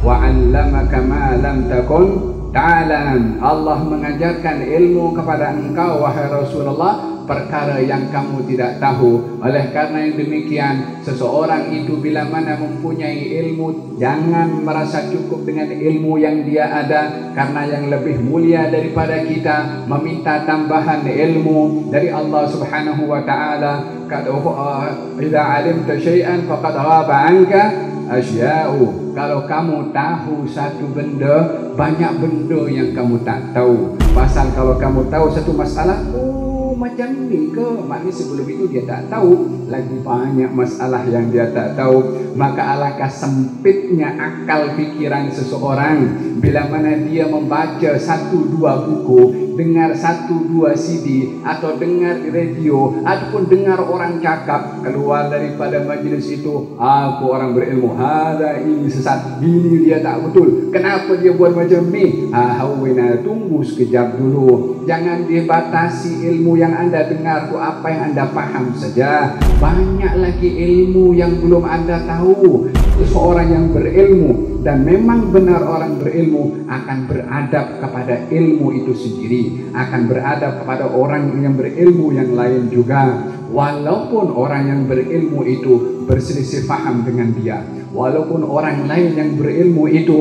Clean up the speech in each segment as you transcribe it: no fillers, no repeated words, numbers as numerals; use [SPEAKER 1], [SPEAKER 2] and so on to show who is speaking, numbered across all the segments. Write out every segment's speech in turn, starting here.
[SPEAKER 1] wa 'allamaka ma lam takun ta'lam. Allah mengajarkan ilmu kepada engkau wahai Rasulullah perkara yang kamu tidak tahu. Oleh karena yang demikian, seseorang itu bila mana mempunyai ilmu, jangan merasa cukup dengan ilmu yang dia ada, karena yang lebih mulia daripada kita meminta tambahan ilmu dari Allah Subhanahu wa taala. Idza 'alimta syai'an faqad ghaba 'anka asya'u. Kalau kamu tahu satu benda, banyak benda yang kamu tak tahu. Pasal kalau kamu tahu satu masalah, macam ni ke? Maknanya sebelum itu dia tak tahu. Lagi banyak masalah yang dia tak tahu. Maka alangkah sempitnya akal fikiran seseorang bila mana dia membaca 1-2 buku, dengar 1-2 CD, atau dengar di radio, ataupun dengar orang cakap, keluar daripada majlis itu, aku orang berilmu, ada ini sesat, ini dia tak betul, kenapa dia buat macam ni? Hawina, tunggu sekejap dulu. Jangan dibatasi ilmu yang anda dengar tu apa yang anda faham saja. Banyak lagi ilmu yang belum anda tahu. Seorang yang berilmu, dan memang benar orang berilmu, akan beradab kepada ilmu itu sendiri, akan beradab kepada orang yang berilmu yang lain juga. Walaupun orang yang berilmu itu berselisih faham dengan dia, walaupun orang lain yang berilmu itu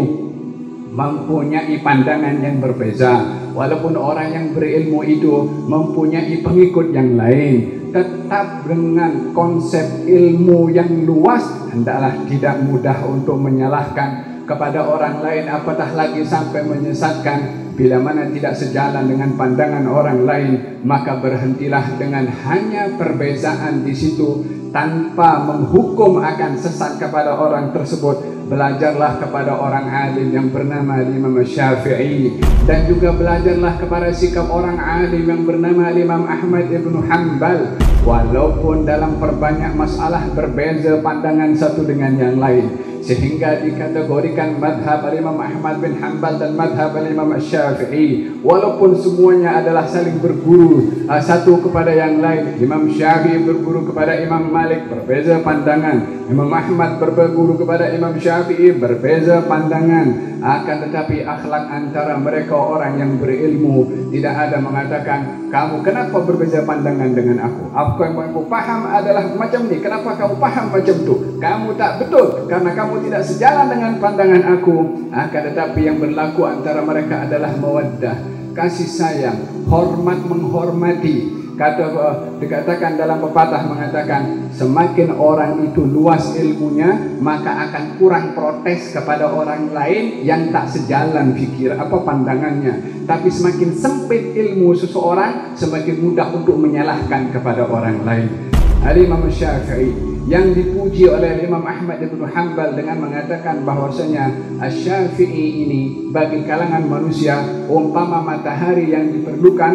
[SPEAKER 1] mempunyai pandangan yang berbeza, walaupun orang yang berilmu itu mempunyai pengikut yang lain, tetap dengan konsep ilmu yang luas, hendaklah tidak mudah untuk menyalahkan kepada orang lain, apatah lagi sampai menyesatkan. Bila mana tidak sejalan dengan pandangan orang lain, maka berhentilah dengan hanya perbezaan di situ, tanpa menghukum akan sesat kepada orang tersebut. Belajarlah kepada orang alim yang bernama Imam Syafi'i, dan juga belajarlah kepada sikap orang alim yang bernama Imam Ahmad ibn Hanbal. Walaupun dalam perbanyak masalah berbeza pandangan satu dengan yang lain, sehingga dikategorikan madhab Imam Ahmad bin Hanbal dan madhab Imam Syafi'i, walaupun semuanya adalah saling berguru satu kepada yang lain. Imam Syafi'i berguru kepada Imam Malik, berbeza pandangan. Imam Ahmad berguru kepada Imam Syafi'i, berbeza pandangan. Akan tetapi akhlak antara mereka orang yang berilmu tidak ada mengatakan, kamu kenapa berbeza pandangan dengan aku? Apa yang aku paham adalah macam ni, kenapa kamu paham macam tu? Kamu tak betul karena kamu tidak sejalan dengan pandangan aku. Akan tetapi yang berlaku antara mereka adalah mawaddah, kasih sayang, hormat menghormati. Dikatakan dalam pepatah mengatakan, semakin orang itu luas ilmunya, maka akan kurang protes kepada orang lain yang tak sejalan fikir pandangannya. Tapi semakin sempit ilmu seseorang, semakin mudah untuk menyalahkan kepada orang lain. Imam Syafi'i yang dipuji oleh Imam Ahmad bin Hanbal dengan mengatakan bahwasanya Asy-Syafi'i ini bagi kalangan manusia umpama matahari yang diperlukan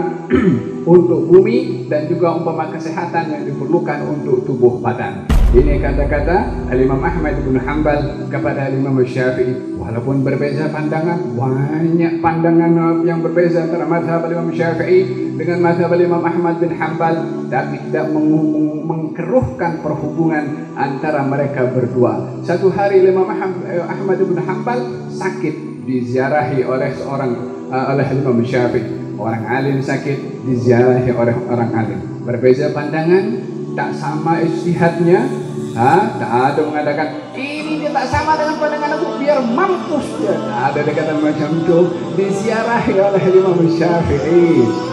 [SPEAKER 1] untuk bumi, dan juga umpama kesehatan yang diperlukan untuk tubuh badan. Ini kata-kata Imam Ahmad bin Hanbal kepada Imam Syafi'i. Walaupun berbeza pandangan, banyak pandangan yang berbeza antara mazhab Imam Syafi'i dengan mazhab Imam Ahmad bin Hanbal, tapi tidak mengkeruhkan perhubungan antara mereka berdua. Satu hari Imam Ahmad bin Hanbal sakit, diziarahi oleh Imam Syafi'i. Orang alim sakit, diziarahi oleh orang alim. Berbeza pandangan, tak sama ijtihadnya, tak ada mengatakan ini dia tak sama dengan pandangan aku, biar mampus dia. Tak ada kata macam itu. Diziarahi oleh Imam Syafi'i.